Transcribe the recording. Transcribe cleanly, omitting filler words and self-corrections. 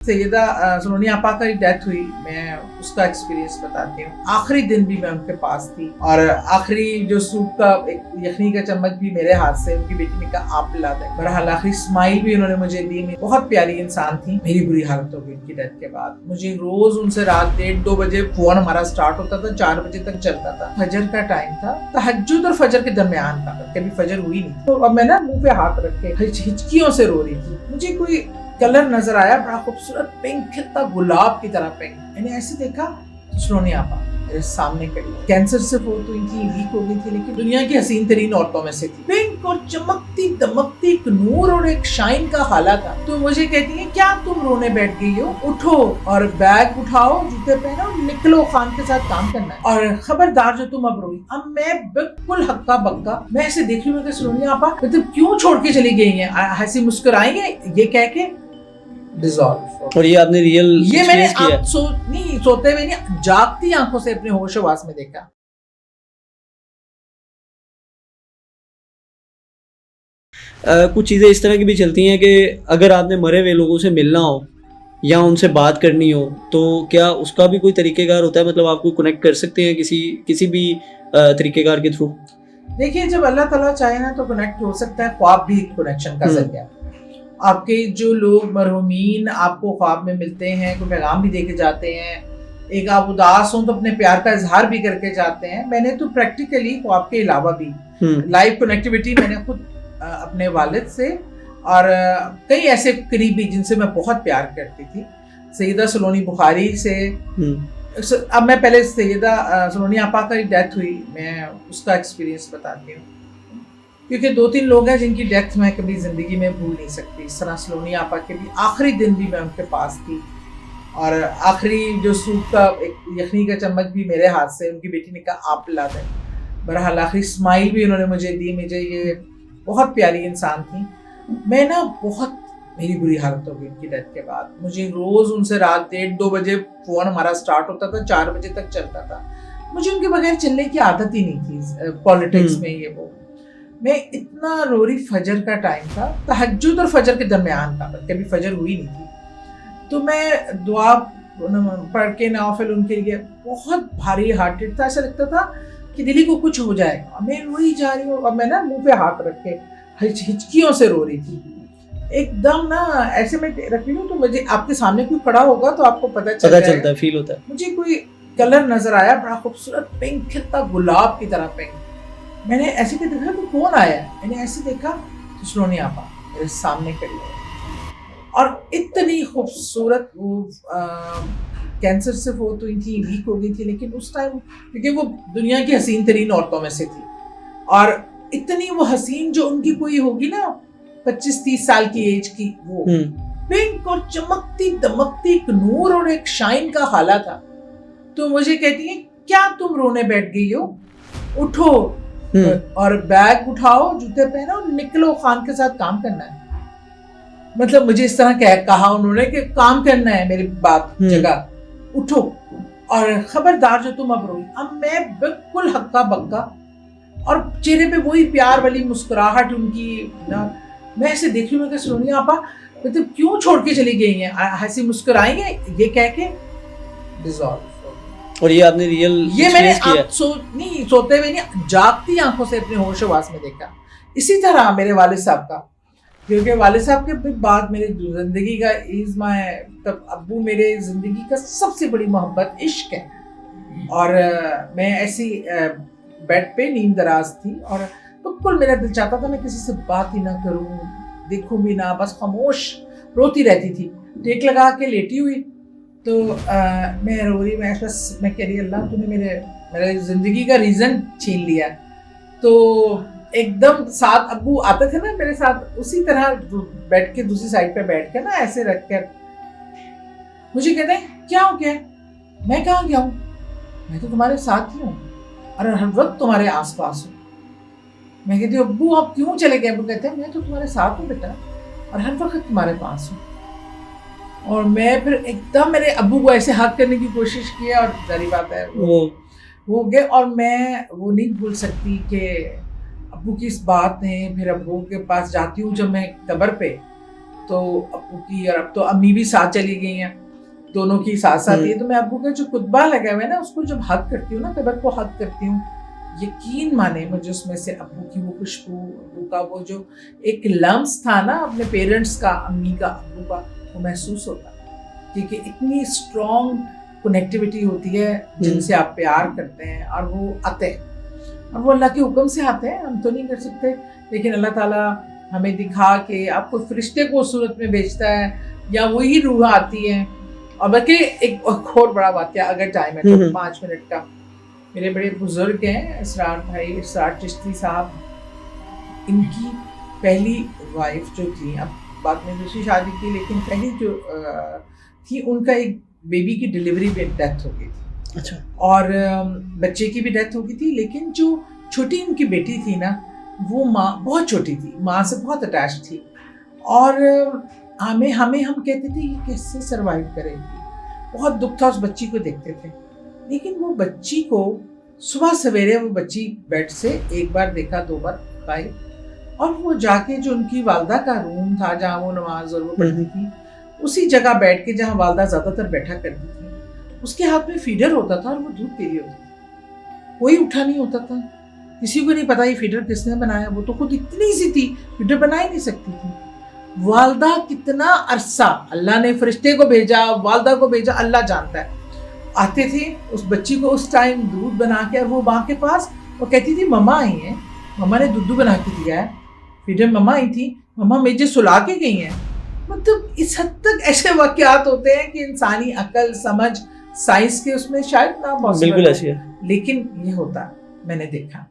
सैयदा सलोनी आपा की डेथ हुई, मैं उसका एक्सपीरियंस बताती हूँ। आखिरी दिन भी मैं उनके पास थी और आखिरी जो सूप का एक यखनी का चम्मच भी मेरे हाथ से उनकी बेटी ने कहा आप पिला दें। बहरहाल आखिरी स्माइल भी उन्होंने मुझे दी। बहुत प्यारी इंसान थी। मेरी बुरी हालत हो गई उनकी डेथ के बाद। मुझे रोज उनसे रात 1-2 बजे फोन हमारा स्टार्ट होता था, 4 बजे तक चलता था। फजर का टाइम था, तहज्जुद और फजर के दरमियान था, कभी फजर हुई नहीं। तो अब मैं ना मुंह पे हाथ रख के हिचकियों से रो रही थी। मुझे कोई कलर नजर आया, बड़ा खूबसूरत पिंक खिलता गुलाब की तरह पिंक। मैंने ऐसे देखा सलोनी आपा मेरे सामने खड़ी। कैंसर से फौत हुई थी, वीक हो गई थी, लेकिन दुनिया की हसीन तरीन औरतों में से थी। पिंक और चमकती दमकती एक नूर और एक शाइन का हाला था। तो मुझे कहती है क्या तुम रोने बैठ गई हो, उठो और बैग उठाओ, जूते पहनो, निकलो, खान के साथ काम करना है और खबरदार जो तुम अब रोई। अब मैं बिल्कुल हक्का बक्का, मैं ऐसे देख रही हूँ सलोनी आपा मतलब क्यों छोड़ के चली गई है, हंसी मुस्कुराएंगे ये कह के डिसॉल्व। और ये आपने रियल ये मैंने सोते हुए नहीं, जागती आंखों से अपने होश हवास में देखा। कुछ चीज़ें इस तरह की भी चलती हैं कि अगर आपने मरे हुए लोगों से मिलना हो या उनसे बात करनी हो तो क्या उसका भी कोई तरीक़ेकार होता है, मतलब आपको कनेक्ट कर सकते हैं किसी भी तरीक़ेकार के थ्रू? देखिए जब अल्लाह ताला चाहे ना तो कनेक्ट हो सकता है। ख्वाब भी कनेक्शन का जरिया। आपके जो लोग मरहूमीन आपको ख्वाब में मिलते हैं, कोई पैगाम भी दे के जाते हैं, एक आप उदास हो तो अपने प्यार का इजहार भी करके जाते हैं। मैंने तो प्रैक्टिकली ख्वाब के अलावा भी लाइव कनेक्टिविटी मैंने खुद अपने वालिद से और कई ऐसे करीबी जिनसे मैं बहुत प्यार करती थी, सैयदा सलोनी बुखारी से। अब मैं पहले सैयदा सलोनी आपा की डेथ हुई, मैं उसका एक्सपीरियंस बताती हूँ, क्योंकि 2-3 लोग हैं जिनकी डेथ मैं कभी ज़िंदगी में भूल नहीं सकती। इस तरह सलोनी आपा के भी आखिरी दिन भी मैं उनके पास थी और आखिरी जो सूप का एक यखनी का चम्मच भी मेरे हाथ से उनकी बेटी ने कहा आप पिला दें। बहरहाल आखिरी स्माइल भी उन्होंने मुझे दी। मुझे ये बहुत प्यारी इंसान थी। मैं ना बहुत मेरी बुरी हालत हो गई उनकी डेथ के बाद। मुझे रोज़ उनसे रात 1-2 बजे फ़ोन हमारा स्टार्ट होता था, 4 बजे तक चलता था। मुझे उनके बगैर चलने की आदत ही नहीं थी। पॉलिटिक्स में ये वो मैं इतना रो रही। फजर का टाइम था, तहज्जुद और फजर के दरमियान था, कभी फजर हुई नहीं थी। तो मैं दुआ पढ़ के नवाफिल उनके लिए बहुत भारी हार्टेड था। ऐसा लगता था कि दिली को कुछ हो जाएगा। मैं रोई जा रही हूँ और मैं ना मुंह पे हाथ रख के हिचकियों से रो रही थी एकदम ना। ऐसे मैं रख रही हूँ तो मुझे आपके सामने कोई खड़ा होगा तो आपको पता चलता है, फील होता है। मुझे कोई कलर नजर आया, बड़ा खूबसूरत पिंक खिलता गुलाब की तरह पिंक। मैंने ऐसे के देखा कि कौन आया। मैंने ऐसे देखा तो सलोनी आपा मेरे सामने खड़ी है और इतनी खूबसूरत। वो कैंसर से फौत हुई थी, वीक हो गई थी, लेकिन उस टाइम क्योंकि वो दुनिया की हसीन तरीन औरतों में से थी और इतनी वो हसीन जो उनकी कोई होगी ना 25-30 साल की एज की, वो पिंक और चमकती दमकती एक नूर और एक शाइन का हाला था। तो मुझे कहती है क्या तुम रोने बैठ गई हो, उठो और बैग उठाओ, जूते पहनो, निकलो, खान के साथ काम करना है। मतलब मुझे इस तरह कहा उन्होंने कि काम करना है मेरी बात जगह, उठो और खबरदार जो तुम अब रोई। अब मैं बिल्कुल हक्का बक्का और चेहरे पे वही प्यार वाली मुस्कुराहट उनकी ना। मैं ऐसे देख रही हूँ कि सलोनी आपा मतलब क्यों छोड़ के चली गई हैं, हंसी मुस्कुराएंगे ये कह के डिसॉल्व। और ये आपने रियल ये मैंने सोते हुए नहीं, जागती आंखों से अपने होश हवास में देखा। इसी तरह मेरे वालिद साहब का, क्योंकि वालिद साहब के बाद मेरी जिंदगी का इज़्मा है, तब अब्बू मेरे जिंदगी का सबसे बड़ी मोहब्बत इश्क है। और मैं ऐसी बेड पे नींद दराज थी और बिल्कुल मेरा दिल चाहता था मैं किसी से बात ही ना करूं, देखूं भी ना, बस खामोश रोती रहती थी। टेक लगा के लेटी हुई तो मैं रो रही, मैं कह रही अल्लाह तूने मेरे ज़िंदगी का रीज़न छीन लिया। तो एकदम साथ अब्बू आते थे ना मेरे साथ, उसी तरह बेड के दूसरी साइड पे बैठ के ना ऐसे रख कर मुझे कहते हैं क्या हो गया। मैं कहाँ गया हूँ, मैं तो तुम्हारे साथ ही हूँ और हर वक्त तुम्हारे आसपास हूँ। मैं कहती हूँ अब्बू आप क्यों चले गए। वो कहते हैं मैं तो तुम्हारे साथ हूँ बेटा और हर वक्त तुम्हारे पास हूँ। और मैं फिर एकदम मेरे अब्बू को ऐसे हाथ करने की कोशिश की और जारी बात है वो हो गए। और मैं वो नहीं भूल सकती कि अब्बू की इस बात ने, फिर अब्बू के पास जाती हूँ जब मैं कब्र पे, تو ابو کی اور اب تو امی بھی ساتھ چلی گئی ہیں, دونوں کی ساتھ ساتھ ہی ہے. تو میں ابو کا جو کتبہ لگا ہوا ہے نا, اس کو جب حق کرتی ہوں نا, قبر کو حق کرتی ہوں, یقین مانے مجھے اس میں سے ابو کی وہ خوشبو, ابو کا وہ جو ایک لمس تھا نا اپنے پیرنٹس کا, امی کا, ابو کا, وہ محسوس ہوتا ہے. کیونکہ اتنی اسٹرانگ کنیکٹیوٹی ہوتی ہے جن سے آپ پیار کرتے ہیں, اور وہ آتے ہیں, اور وہ اللہ کے حکم سے آتے ہیں, ہم تو نہیں کر سکتے. لیکن اللہ تعالیٰ ہمیں دکھا کے آپ کو فرشتے کو صورت میں بھیجتا ہے, یا وہی روح آتی ہے. اور بلکہ ایک اور بڑا واقعہ, اگر ٹائم ہے تو 5 منٹ کا, میرے بڑے بزرگ ہیں اسرار بھائی, اسرار چشتی صاحب, ان کی پہلی وائف جو تھی, اب بعد میں دوسری شادی کی, لیکن پہلی جو تھی ان کا ایک بیبی کی ڈلیوری میں ڈیتھ ہو گئی تھی. اچھا. اور بچے کی بھی ڈیتھ ہو گئی تھی, لیکن جو چھوٹی ان کی بیٹی تھی نا, وہ ماں بہت چھوٹی تھی, ماں سے بہت اٹیچ تھی, اور ہم کہتے تھے یہ کیسے سروائیو کرے گی. بہت دکھ تھا اس بچی کو دیکھتے تھے. لیکن وہ بچی کو صبح سویرے وہ بچی بیڈ سے ایک بار دیکھا, 2 بار کھائی, اور وہ جا کے جو ان کی والدہ کا روم تھا جہاں وہ نماز اور وہ پڑھتی تھی, اسی جگہ بیٹھ کے جہاں والدہ زیادہ تر بیٹھا کرتی تھی, اس کے ہاتھ میں فیڈر ہوتا تھا اور وہ دودھ پی رہی ہوتی تھی. کوئی اٹھا نہیں ہوتا تھا, کسی کو نہیں پتا یہ فیڈر کس نے بنایا. وہ تو خود اتنی سی تھی, فیڈر بنا ہی نہیں سکتی تھی. والدہ کتنا عرصہ, اللہ نے فرشتے کو بھیجا, والدہ کو بھیجا, اللہ جانتا ہے, آتے تھے اس بچی کو اس ٹائم دودھ بنا کے, اور وہ ماں کے پاس, وہ کہتی تھی مما آئی ہیں, مما نے دودھ بنا کے دیا ہے, فیڈر مما آئی تھی, مما مجھے سلا کے گئی ہیں. مطلب اس حد تک ایسے واقعات ہوتے ہیں کہ انسانی عقل سمجھ سائنس کے اس میں شاید نہ پاسبل, بالکل ایسی ہے, لیکن یہ ہوتا ہے, میں نے دیکھا.